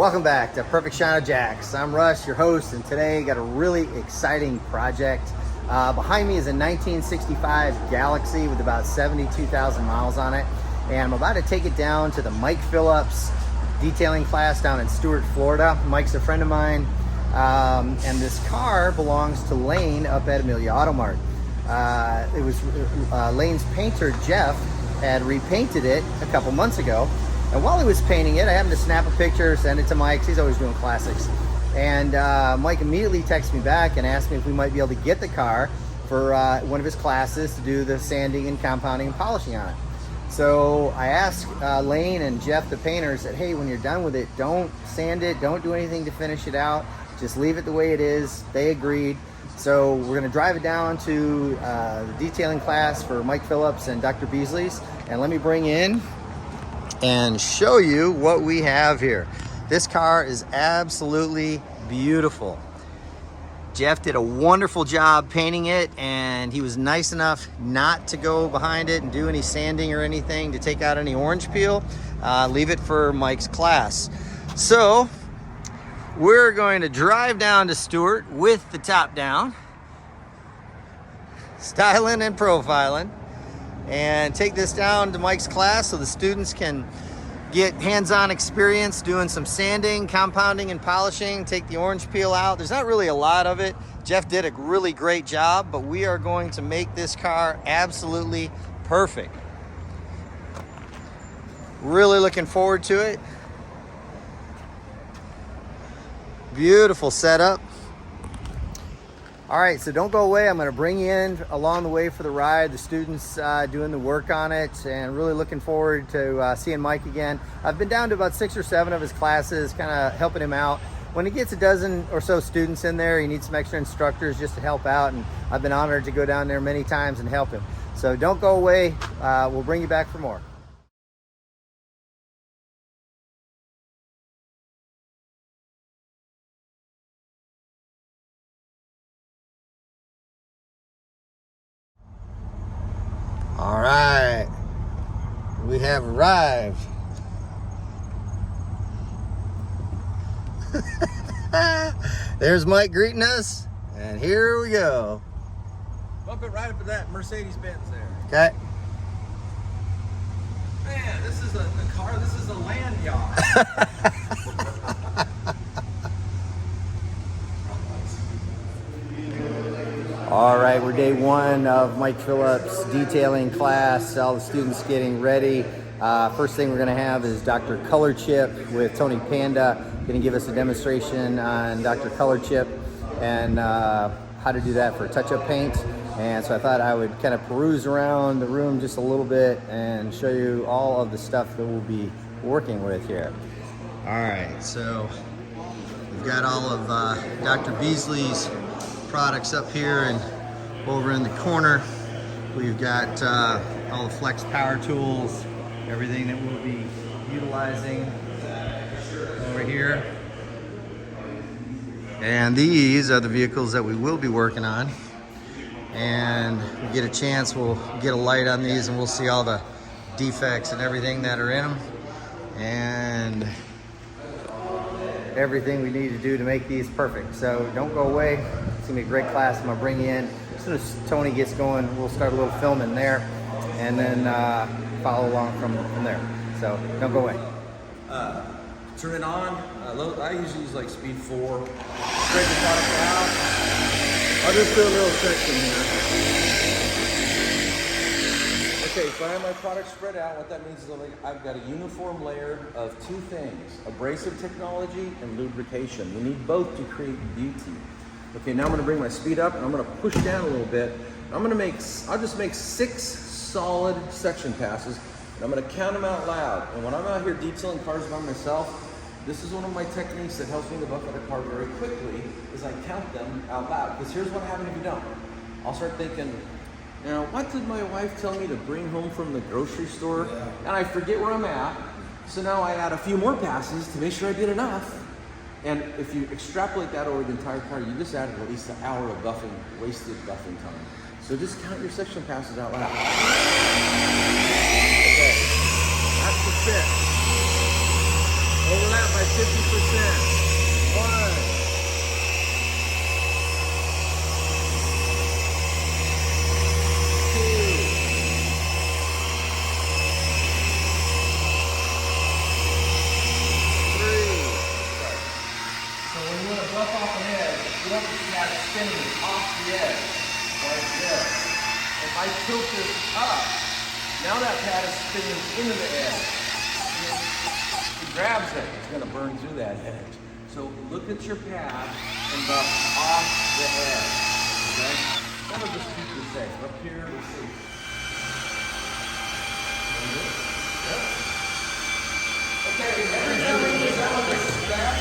Welcome back to Perfect Shine of Jacks. I'm Russ, your host, and today got a really exciting project. Behind me is a 1965 Galaxie with about 72,000 miles on it, and I'm about to take it down to the Mike Phillips detailing class down in Stuart, Florida. Mike's a friend of mine, and this car belongs to Lane up at Amelia Auto Mart. It was Lane's painter, Jeff, had repainted it a couple months ago. And while he was painting it, I happened to snap a picture, send it to Mike, 'cause he's always doing classics. And Mike immediately texted me back and asked me if we might be able to get the car for one of his classes to do the sanding and compounding and polishing on it. So I asked Lane and Jeff, the painters, that, hey, when you're done with it, don't sand it, don't do anything to finish it out, just leave it the way it is. They agreed. So we're gonna drive it down to the detailing class for Mike Phillips and Dr. Beasleys. And let me bring in and show you what we have here. This car is absolutely beautiful. Jeff did a wonderful job painting it, and he was nice enough not to go behind it and do any sanding or anything to take out any orange peel. Leave it for Mike's class. So we're going to drive down to Stuart with the top down, styling and profiling, and take this down to Mike's class so the students can get hands-on experience doing some sanding, compounding, and polishing, take the orange peel out. There's not really a lot of it. Jeff did a really great job, but we are going to make this car absolutely perfect. Really looking forward to it. Beautiful setup. All right, so don't go away. I'm going to bring you in along the way for the ride. The students doing the work on it, and really looking forward to seeing Mike again. I've been down to about 6 or 7 of his classes, kind of helping him out. When he gets a dozen or so students in there, he needs some extra instructors just to help out, and I've been honored to go down there many times and help him. So don't go away. We'll bring you back for more. All right, we have arrived. There's Mike greeting us, and here we go. Bump it right up to that Mercedes-Benz there. Okay. Man, this is a car, this is a land yacht. All right, we're day one of Mike Phillips detailing class. All the students getting ready. First thing we're gonna have is Dr. Color Chip with Tony Panda. Gonna give us a demonstration on Dr. Color Chip and how to do that for touch-up paint. And so I thought I would kind of peruse around the room just a little bit and show you all of the stuff that we'll be working with here. All right, so we've got all of Dr. Beasley's products up here, and over in the corner we've got all the flex power tools, everything that we'll be utilizing over here. And these are the vehicles that we will be working on, and we get a chance, we'll get a light on these and we'll see all the defects and everything that are in them, and everything we need to do to make these perfect. So don't go away. It's gonna be a great class. I'm gonna bring you in. As soon as Tony gets going, we'll start a little filming there, and then follow along from there. So don't go away. Turn it on. I usually use like speed 4. Spread the product out. I'll just do a little section here. Okay, so I have my product spread out. What that means is I've got a uniform layer of 2 things: abrasive technology and lubrication. You need both to create beauty. Okay, now I'm gonna bring my speed up and I'm gonna push down a little bit. I'll just make 6 solid section passes, and I'm gonna count them out loud. And when I'm out here detailing cars by myself, this is one of my techniques that helps me to buff out a car very quickly, is I count them out loud. Because here's what happens if you don't. I'll start thinking, now, what did my wife tell me to bring home from the grocery store? And I forget where I'm at. So now I add a few more passes to make sure I did enough. And if you extrapolate that over the entire car, you just added at least an hour of buffing, wasted buffing time. So just count your section passes out loud. Okay, that's the fit. Overlap by 50%. want this pad spinning off the edge, like this. If I tilt this up, now that pad is spinning into the edge. It grabs it, it's gonna burn through that edge. So look at your pad and buff off the edge, okay? That'll just keep you safe. Up here, we'll see. Okay, every time we do that one, this is back.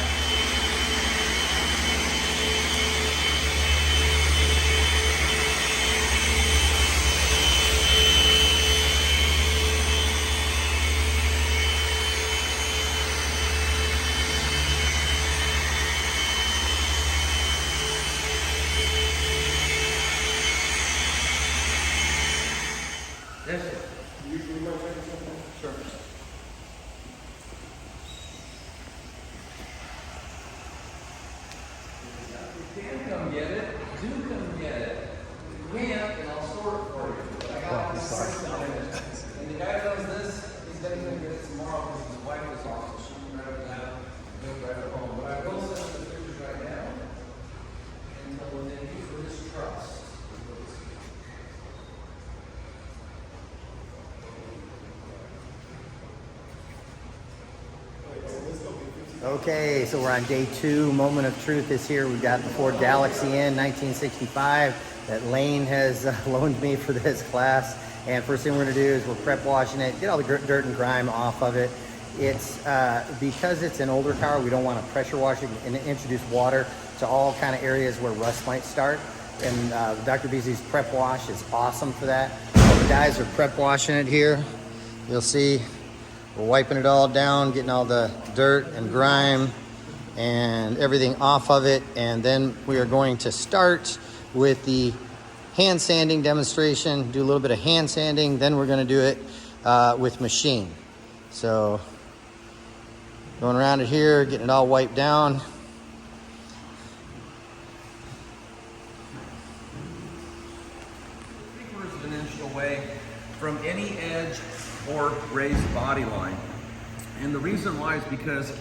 Yes, sir. You want to say something? Sure. If you can come get it, do come get it. If you can't, then I'll store it for you. But I got this price on it. And the guy that does this, he's going to get it tomorrow because his wife is off, so she can grab it now. He'll grab it home. But I will send the pictures right now until then you for his trust. Okay, so we're on day 2. Moment of truth is here. We've got the Ford Galaxie in 1965 that Lane has loaned me for this class. And first thing we're going to do is we're prep washing it, get all the dirt and grime off of it. It's because it's an older car, we don't want to pressure wash it and introduce water to all kind of areas where rust might start. And Dr. Beasleys prep wash is awesome for that. So the guys are prep washing it here. You'll see we're wiping it all down, getting all the dirt and grime and everything off of it. And then we are going to start with the hand sanding demonstration, do a little bit of hand sanding, then we're going to do it with machine. So going around it here, getting it all wiped down. Three-quarters of an inch away from any edge or raised body line. And the reason why is because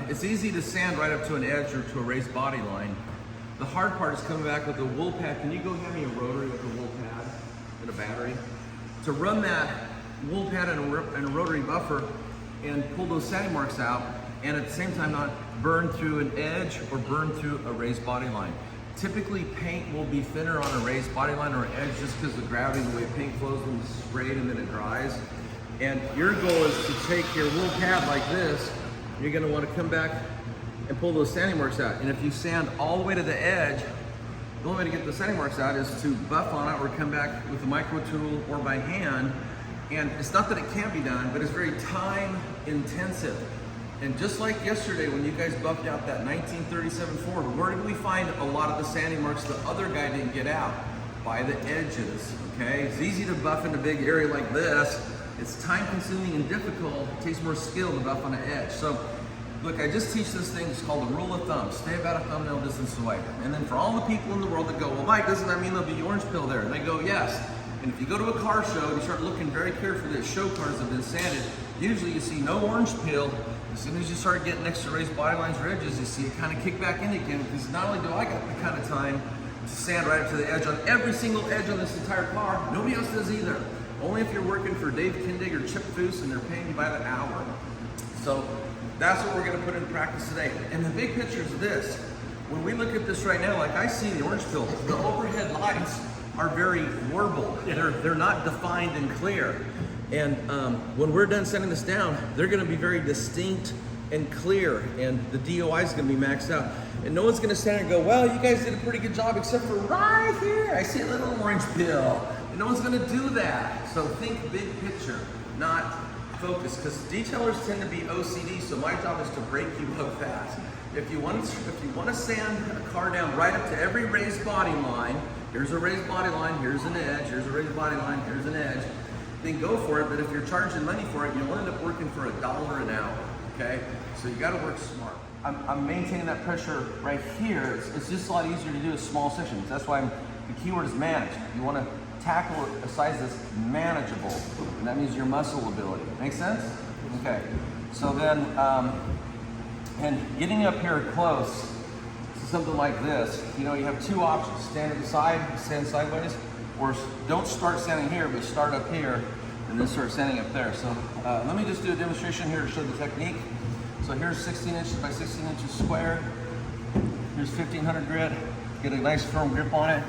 it's easy to sand right up to an edge or to a raised body line. The hard part is coming back with a wool pad. Can you go hand me a rotary with a wool pad and a battery? To run that wool pad and a rotary buffer and pull those sanding marks out, and at the same time not burn through an edge or burn through a raised body line. Typically paint will be thinner on a raised body line or edge just because of the gravity, the way paint flows when it's sprayed and then it dries. And your goal is to take your wool pad like this, you're gonna wanna come back and pull those sanding marks out. And if you sand all the way to the edge, the only way to get the sanding marks out is to buff on it or come back with a micro tool or by hand. And it's not that it can't be done, but it's very time intensive. And just like yesterday when you guys buffed out that 1937 Ford, where did we find a lot of the sanding marks the other guy didn't get out? By the edges, okay? It's easy to buff in a big area like this. It's time consuming and difficult. It takes more skill to buff on an edge. So look, I just teach this thing, it's called the rule of thumb. Stay about a thumbnail distance away. And then for all the people in the world that go, well, Mike, doesn't that mean there'll be orange peel there? And they go, yes. And if you go to a car show and you start looking very carefully at show cars that have been sanded, usually you see no orange peel. As soon as you start getting next to raised body lines or edges, you see it kind of kick back in again, because not only do I got the kind of time to sand right up to the edge on every single edge on this entire car, nobody else does either. Only if you're working for Dave Kindig or Chip Foose and they're paying you by the hour. So that's what we're gonna put in practice today. And the big picture is this. When we look at this right now, like I see the orange peel, the overhead lines are very warbled. They're not defined and clear. And when we're done sanding this down, they're gonna be very distinct and clear, and the DOI is gonna be maxed out. And no one's gonna stand there and go, well, you guys did a pretty good job, except for right here, I see a little orange peel. And no one's gonna do that. So think big picture, not focus, because detailers tend to be OCD, so my job is to break you up fast. If you want to sand a car down right up to every raised body line, here's a raised body line, here's an edge, here's a raised body line, here's an edge, then go for it. But if you're charging money for it, you'll end up working for $1 an hour, okay? So you gotta work smart. I'm maintaining that pressure right here. It's just a lot easier to do with small sections. That's why the keyword is manage. You wanna tackle a size that's manageable, and that means your muscle ability. Make sense? Okay. So then, and getting up here close, something like this, you know, you have two options: stand to the side, stand sideways, or don't start standing here, but start up here and then start standing up there. So let me just do a demonstration here to show the technique. So here's 16 inches by 16 inches square. Here's 1500 grit. Get a nice firm grip on it,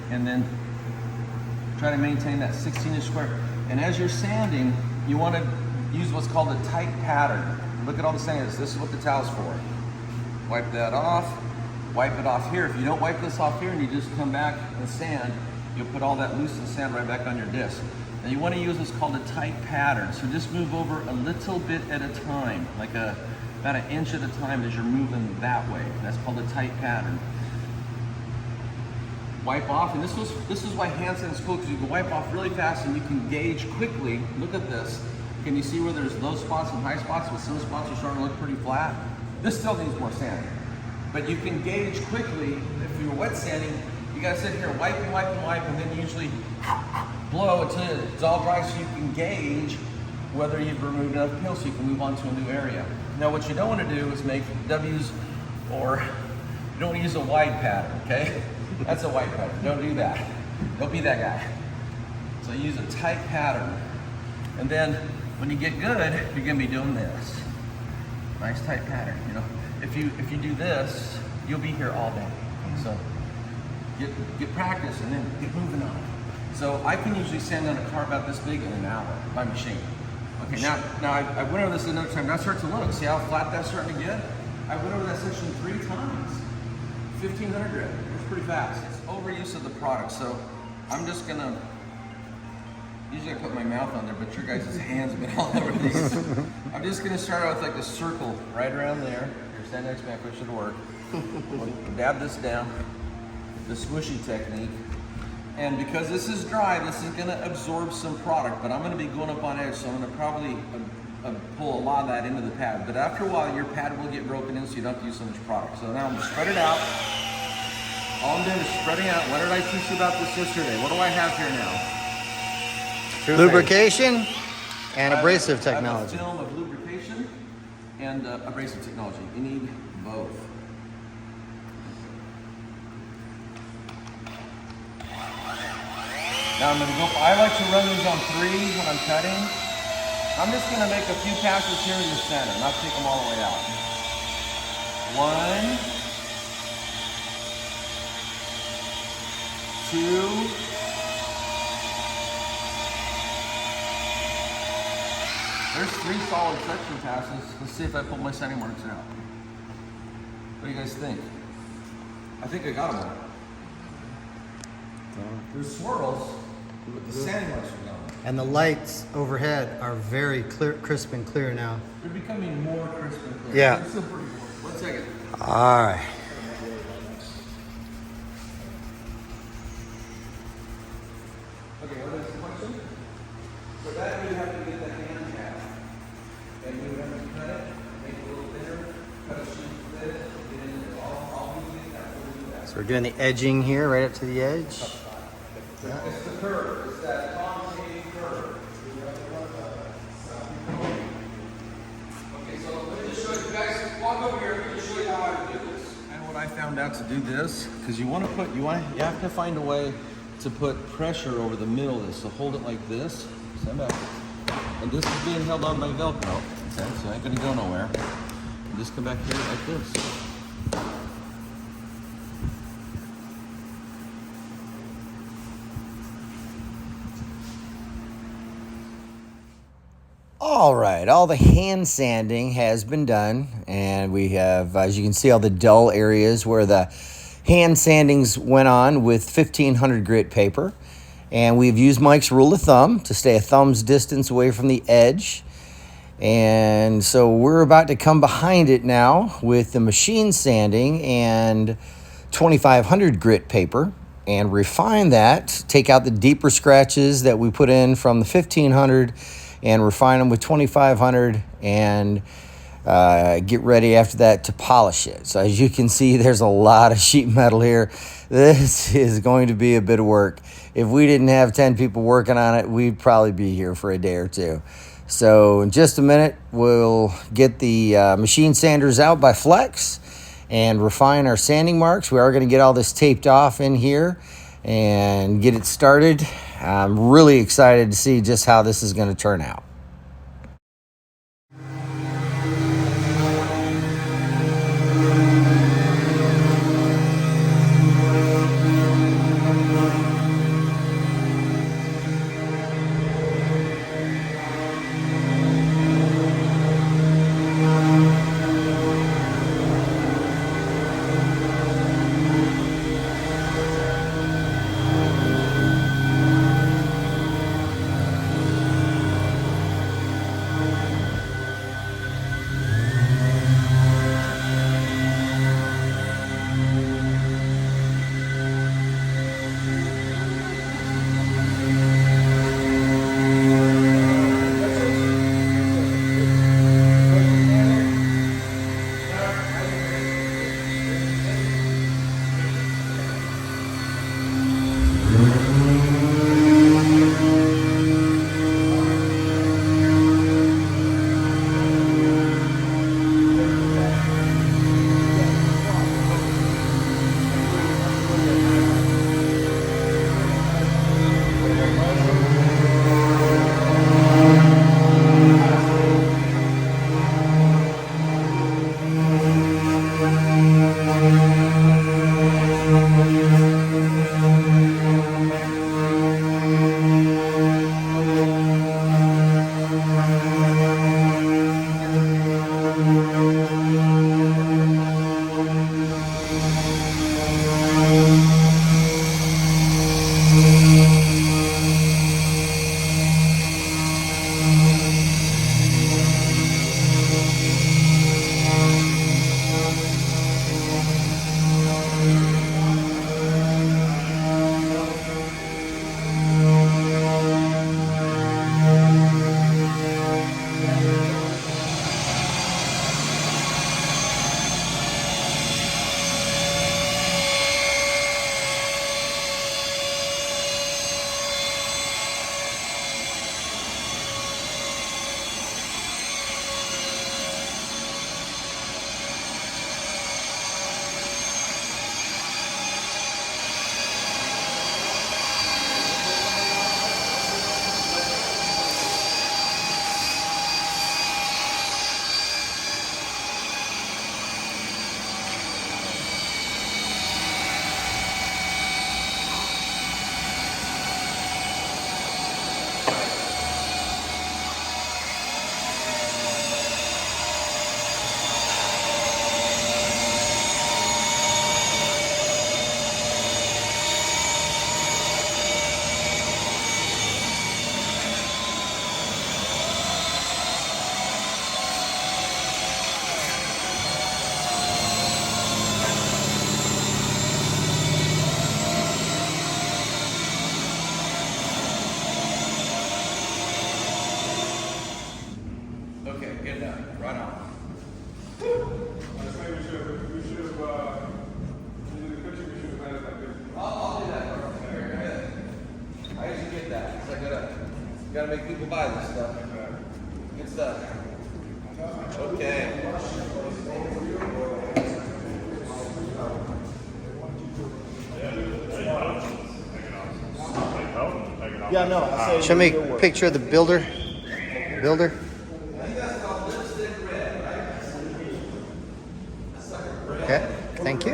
and then try to maintain that 16-inch square. And as you're sanding, you want to use what's called a tight pattern. Look at all the sanders. This is what the towel's for. Wipe that off. Wipe it off here. If you don't wipe this off here and you just come back and sand, you'll put all that loosened sand right back on your disc. Now you want to use what's called a tight pattern. So just move over a little bit at a time, like about an inch at a time as you're moving that way. That's called a tight pattern. Wipe off, and this is why hand sand is cool, because you can wipe off really fast and you can gauge quickly. Look at this. Can you see where there's low spots and high spots, with some spots are starting to look pretty flat? This still needs more sanding. But you can gauge quickly. If you're wet sanding, you gotta sit here, wipe and wipe and wipe, and then usually blow until it's all dry so you can gauge whether you've removed enough peel so you can move on to a new area. Now what you don't want to do is make W's, or you don't want to use a wide pattern, okay? That's a wide pattern. Don't do that. Don't be that guy. So use a tight pattern. And then when you get good, you're gonna be doing this. Nice tight pattern, you know. If you do this, you'll be here all day. So get practice and then get moving on. So I can usually sand on a car about this big in an hour by machine. Okay, now I went over this another time. Now start to look. See how flat that's starting to get? I went over that section 3 times. 1500 grit. It's pretty fast. It's overuse of the product. So I'm just gonna, usually I put my mouth on there, but your guys' hands have been all over these. I'm just gonna start out with like a circle right around there. Your stand next back, which should work. We'll dab this down. The swishy technique. And because this is dry, this is gonna absorb some product, but I'm gonna be going up on edge, so I'm gonna probably pull a lot of that into the pad. But after a while, your pad will get broken in, so you don't have to use so much product. So now I'm gonna spread it out. All I'm doing is spreading out. What did I teach you about this yesterday? What do I have here now? Lubrication and abrasive technology. I have a film of lubrication and abrasive technology. You need both. Now I'm gonna go, I like to run these on 3 when I'm cutting. I'm just gonna make a few passes here in the center, not take them all the way out. 1, 2, 3 solid section passes. Let's see if I pull my sanding marks out. What do you guys think? I think I got them all. There's swirls, but the sanding marks are gone. And the lights overhead are very clear, crisp and clear now. They're becoming more crisp and clear. Yeah. They're still pretty cool. 1 second. All right. Okay, what is the question? For that, you have to get the hand cap. And you have to cut it, make it a little thinner, cut a sheet of this, get in there. All moving that will do that. So we're doing the edging here, right up to the edge. Yeah. It's the curve. It's that concave curve. Okay, so let me just show you guys. Walk over here. Let me just show you how I do this. And what I found out to do this, because you have to find a way to put pressure over the middle of this. So hold it like this. Stand back. And this is being held on by Velcro. Okay, so it ain't gonna go nowhere. And just come back here like this. All right, all the hand sanding has been done, and we have, as you can see, all the dull areas where the hand sandings went on with 1500 grit paper. And we've used Mike's rule of thumb to stay a thumb's distance away from the edge. And so we're about to come behind it now with the machine sanding and 2500 grit paper and refine that, take out the deeper scratches that we put in from the 1500 and refine them with 2500 and get ready after that to polish it. So as you can see, there's a lot of sheet metal here. This is going to be a bit of work. If we didn't have 10 people working on it, we'd probably be here for a day or two. So in just a minute, we'll get the machine sanders out by Flex and refine our sanding marks. We are going to get all this taped off in here and get it started. I'm really excited to see just how this is going to turn out. Okay, get done. Right on. I'll do that. Here, go ahead. I usually get that. So gotta make people buy this stuff. Good stuff. Okay. Yeah, no. I say Show me a picture of the builder. Okay, thank you.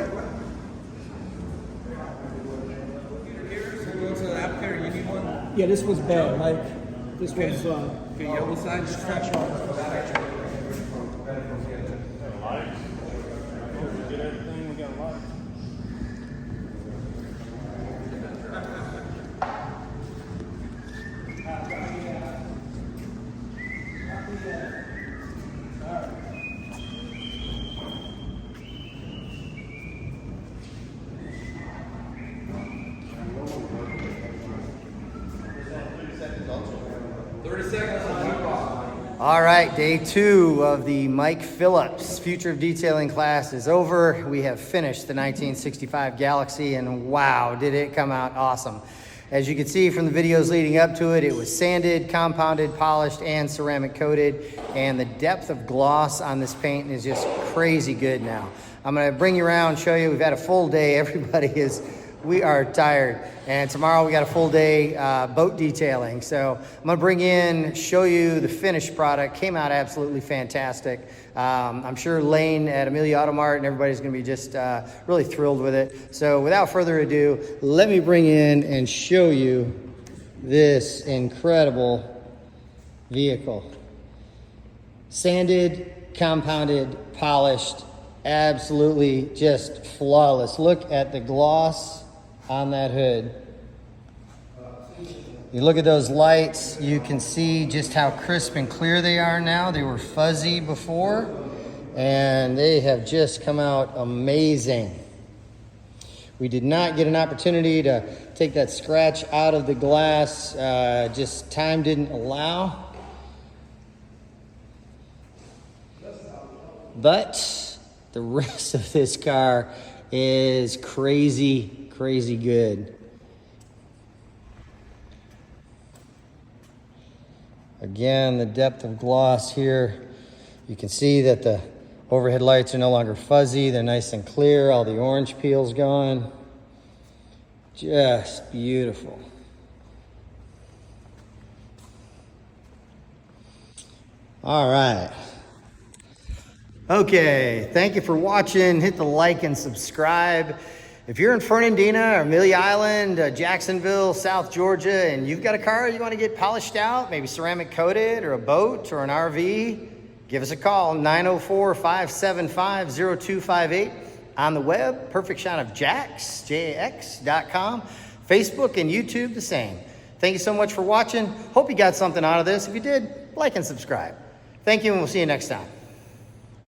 Yeah, this was bad. Like, this was Yellow side. scratch off. Get everything. We got a lot. All right, day 2 of the Mike Phillips Future of Detailing class is over. We have finished the 1965 Galaxie, and wow, did it come out awesome. As you can see from the videos leading up to it, it was sanded, compounded, polished, and ceramic coated. And the depth of gloss on this paint is just crazy good now. I'm gonna bring you around, show you. We've had a full day. We are tired. And tomorrow we got a full day boat detailing. So I'm gonna bring in, show you the finished product. Came out absolutely fantastic. I'm sure Lane at Amelia Auto Mart and everybody's gonna be just really thrilled with it. So without further ado, let me bring in and show you this incredible vehicle. Sanded, compounded, polished, absolutely just flawless. Look at the gloss on that hood. You look at those lights, you can see just how crisp and clear they are now. They were fuzzy before, and they have just come out amazing. We did not get an opportunity to take that scratch out of the glass, just time didn't allow. But the rest of this car is crazy, crazy good. Again, the depth of gloss here. You can see that the overhead lights are no longer fuzzy. They're nice and clear. All the orange peel's gone. Just beautiful. All right. Okay, thank you for watching. Hit the like and subscribe. If you're in Fernandina or Amelia Island, Jacksonville, South Georgia, and you've got a car you want to get polished out, maybe ceramic coated or a boat or an RV, give us a call, 904-575-0258. On the web, Perfect Shot of Jax, JAX.com. Facebook and YouTube, the same. Thank you so much for watching. Hope you got something out of this. If you did, like and subscribe. Thank you, and we'll see you next time.